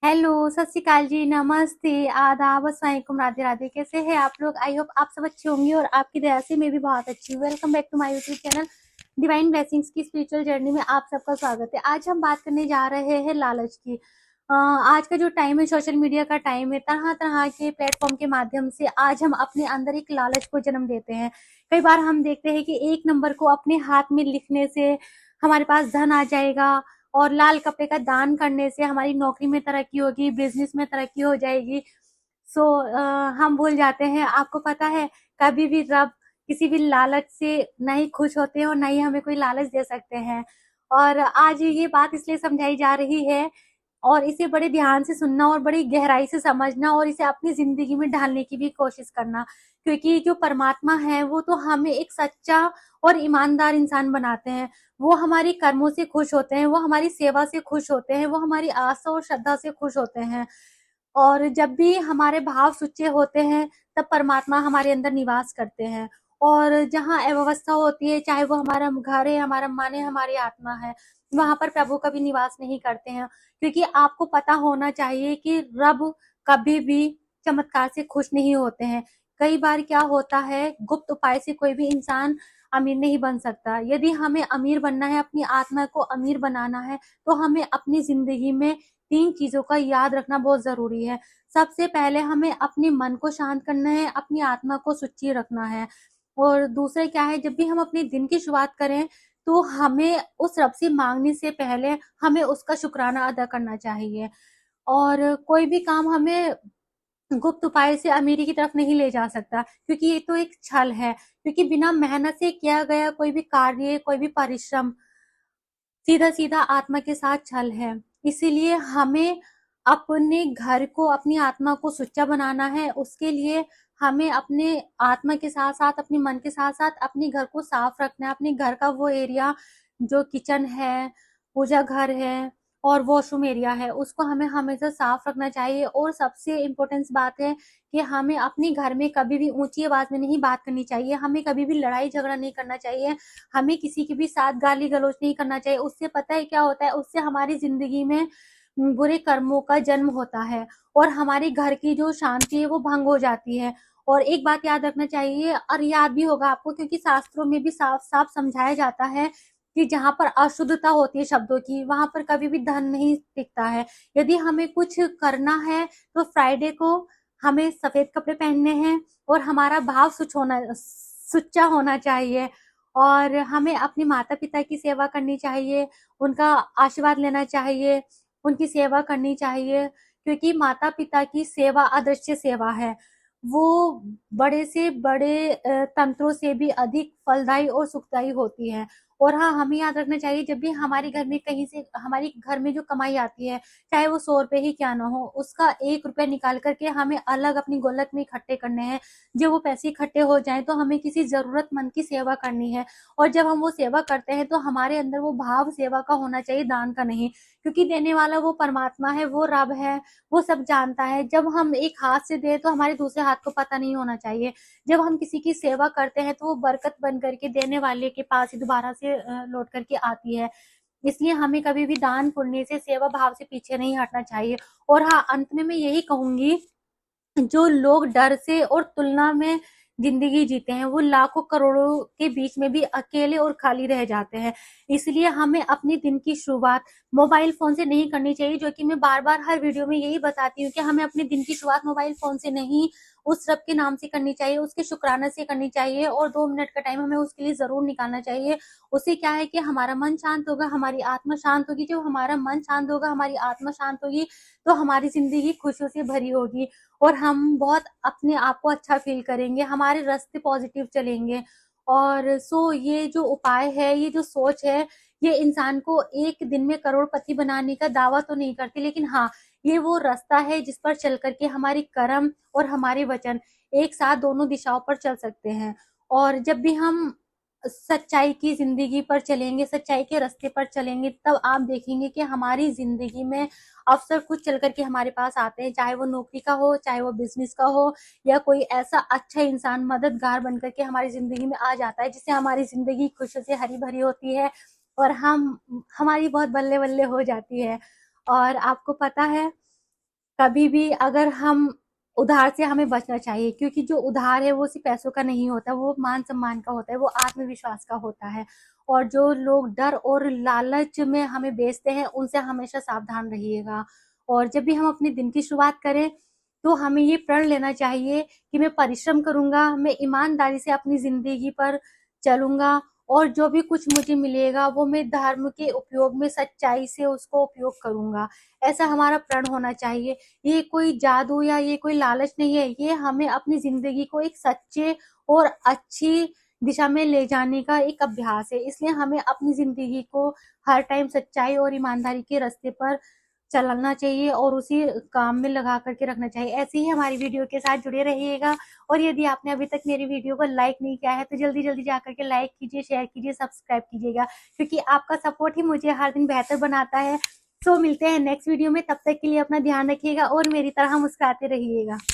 Hello, सत श्री अकाल जी, नमस्ते, आदाब, अस्सलाम वालेकुम, राधे राधे। कैसे हैं आप लोग? आई होप आप सब अच्छे होंगे और आपकी दया से मैं भी बहुत अच्छी हूँ। Welcome back to my YouTube channel Divine Blessings की स्पिरिचुअल जर्नी में आप सबका स्वागत है। आज हम बात करने जा रहे हैं लालच की। आज का जो टाइम है सोशल मीडिया का टाइम है। तरह तरह के प्लेटफॉर्म के माध्यम से आज हम अपने अंदर एक लालच को जन्म देते हैं। कई बार हम देखते हैं कि एक नंबर को अपने हाथ में लिखने से हमारे पास धन आ जाएगा और लाल कपड़े का दान करने से हमारी नौकरी में तरक्की होगी, बिजनेस में तरक्की हो जाएगी। सो हम भूल जाते हैं। आपको पता है, कभी भी रब किसी भी लालच से नहीं खुश होते हैं और नहीं हमें कोई लालच दे सकते हैं। और आज ये बात इसलिए समझाई जा रही है और इसे बड़े ध्यान से सुनना और बड़ी गहराई से समझना और इसे अपनी जिंदगी में ढालने की भी कोशिश करना, क्योंकि जो परमात्मा है वो तो हमें एक सच्चा और ईमानदार इंसान बनाते हैं। वो हमारी कर्मों से खुश होते हैं, वो हमारी सेवा से खुश होते हैं, वो हमारी आस्था और श्रद्धा से खुश होते हैं। और जब भी हमारे भाव सच्चे होते हैं तब परमात्मा हमारे अंदर निवास करते हैं। और जहाँ अव्यवस्था होती है, चाहे वो हमारा घर है, हमारा मन है, हमारी आत्मा है, वहां पर प्रभु कभी निवास नहीं करते हैं। क्योंकि आपको पता होना चाहिए कि रब कभी भी चमत्कार से खुश नहीं होते हैं। कई बार क्या होता है, गुप्त उपाय से कोई भी इंसान अमीर नहीं बन सकता। यदि हमें अमीर बनना है, अपनी आत्मा को अमीर बनाना है, तो हमें अपनी जिंदगी में 3 चीजों का याद रखना बहुत जरूरी है। सबसे पहले हमें अपने मन को शांत करना है, अपनी आत्मा को सुच्ची रखना है। और दूसरा क्या है, जब भी हम अपने दिन की शुरुआत करें तो हमें उस रब से मांगने से पहले हमें उसका शुक्राना अदा करना चाहिए। और कोई भी काम हमें गुप्त उपाय से अमीरी की तरफ नहीं ले जा सकता, क्योंकि ये तो एक छल है। क्योंकि बिना मेहनत से किया गया कोई भी कार्य, कोई भी परिश्रम सीधा सीधा आत्मा के साथ छल है। इसीलिए हमें अपने घर को, अपनी आत्मा को सुच्चा बनाना है। उसके लिए हमें अपने आत्मा के साथ साथ, अपने मन के साथ साथ अपने घर को साफ रखना है। अपने घर का वो एरिया जो किचन है, पूजा घर है और वॉशरूम एरिया है, उसको हमें हमेशा साफ रखना चाहिए। और सबसे इम्पोर्टेंस बात है कि हमें अपने घर में कभी भी ऊंची आवाज में नहीं बात करनी चाहिए। हमें कभी भी लड़ाई झगड़ा नहीं करना चाहिए। हमें किसी के भी साथ गाली गलौज नहीं करना चाहिए। उससे पता है क्या होता है, उससे हमारी जिंदगी में बुरे कर्मों का जन्म होता है और हमारे घर की जो शांति है वो भंग हो जाती है। और एक बात याद रखना चाहिए, और याद भी होगा आपको, क्योंकि शास्त्रों में भी साफ साफ समझाया जाता है कि जहां पर अशुद्धता होती है शब्दों की, वहां पर कभी भी धन नहीं टिकता है। यदि हमें कुछ करना है तो फ्राइडे को हमें सफेद कपड़े पहनने हैं और हमारा भाव सुच्चा होना चाहिए। और हमें अपने माता पिता की सेवा करनी चाहिए, उनका आशीर्वाद लेना चाहिए, उनकी सेवा करनी चाहिए। क्योंकि माता पिता की सेवा अदृश्य सेवा है। वो बड़े से बड़े तंत्रों से भी अधिक फलदायी और सुखदायी होती है। और हाँ, हमें याद रखना चाहिए, जब भी हमारे घर में कहीं से हमारी घर में जो कमाई आती है, चाहे वो 100 रुपए ही क्या ना हो, उसका 1 रुपया निकाल करके हमें अलग अपनी गोलक में इकट्ठे करने हैं। जब वो पैसे इकट्ठे हो जाएं तो हमें किसी जरूरतमंद की सेवा करनी है। और जब हम वो सेवा करते हैं तो हमारे अंदर वो भाव सेवा का होना चाहिए, दान का नहीं। क्योंकि देने वाला वो परमात्मा है, वो रब है, वो सब जानता है। जब हम एक हाथ से दे तो हमारे दूसरे हाथ को पता नहीं होना चाहिए। जब हम किसी की सेवा करते हैं तो वो बरकत बन करके देने वाले के पास ही दोबारा से लौट करके आती है। इसलिए हमें कभी भी दान पुण्य से, सेवा भाव से पीछे नहीं हटना चाहिए। और हाँ, अंत में मैं यही कहूंगी, जो लोग डर से और तुलना में जिंदगी जीते हैं, वो लाखों करोड़ों के बीच में भी अकेले और खाली रह जाते हैं। इसलिए हमें अपने दिन की शुरुआत मोबाइल फोन से नहीं करनी चाहिए, जो कि मैं बार बार हर वीडियो में यही बताती हूँ कि हमें अपने दिन की शुरुआत मोबाइल फोन से नहीं, उस रब के नाम से करनी चाहिए, उसके शुक्राना से करनी चाहिए। और 2 मिनट का टाइम हमें उसके लिए जरूर निकालना चाहिए। उससे क्या है कि हमारा मन शांत होगा, हमारी आत्मा शांत होगी। जब हमारा मन शांत होगा, हमारी आत्मा शांत होगी, तो हमारी जिंदगी खुशियों से भरी होगी और हम बहुत अपने आप को अच्छा फील करेंगे, हमारे रास्ते पॉजिटिव चलेंगे। और सो ये जो उपाय है, ये जो सोच है, ये इंसान को एक दिन में करोड़पति बनाने का दावा तो नहीं करती, लेकिन हाँ, ये वो रास्ता है जिस पर चल करके हमारी कर्म और हमारे वचन एक साथ दोनों दिशाओं पर चल सकते हैं। और जब भी हम सच्चाई की जिंदगी पर चलेंगे, सच्चाई के रास्ते पर चलेंगे, तब आप देखेंगे कि हमारी जिंदगी में अवसर खुद चल करके हमारे पास आते हैं। चाहे वो नौकरी का हो, चाहे वो बिजनेस का हो, या कोई ऐसा अच्छा इंसान मददगार बन करके हमारी जिंदगी में आ जाता है, जिससे हमारी जिंदगी खुशियों से हरी भरी होती है और हमारी बहुत बल्ले बल्ले हो जाती है। और आपको पता है, कभी भी अगर हम उधार से हमें बचना चाहिए, क्योंकि जो उधार है वो सिर्फ पैसों का नहीं होता, वो मान सम्मान का होता है, वो आत्मविश्वास का होता है। और जो लोग डर और लालच में हमें बेचते हैं उनसे हमेशा सावधान रहिएगा। और जब भी हम अपने दिन की शुरुआत करें तो हमें ये प्रण लेना चाहिए कि मैं परिश्रम करूंगा, मैं ईमानदारी से अपनी जिंदगी पर चलूंगा, और जो भी कुछ मुझे मिलेगा वो मैं धर्म के उपयोग में सच्चाई से उसको उपयोग करूंगा। ऐसा हमारा प्रण होना चाहिए। ये कोई जादू या ये कोई लालच नहीं है, ये हमें अपनी जिंदगी को एक सच्चे और अच्छी दिशा में ले जाने का एक अभ्यास है। इसलिए हमें अपनी जिंदगी को हर टाइम सच्चाई और ईमानदारी के रास्ते पर चलना चाहिए और उसी काम में लगा करके रखना चाहिए। ऐसे ही हमारी वीडियो के साथ जुड़े रहिएगा। और यदि आपने अभी तक मेरी वीडियो को लाइक नहीं किया है तो जल्दी जल्दी जाकर के लाइक कीजिए, शेयर कीजिए, सब्सक्राइब कीजिएगा, क्योंकि आपका सपोर्ट ही मुझे हर दिन बेहतर बनाता है। मिलते हैं नेक्स्ट वीडियो में, तब तक के लिए अपना ध्यान रखिएगा और मेरी तरह मुस्कुराते रहिएगा।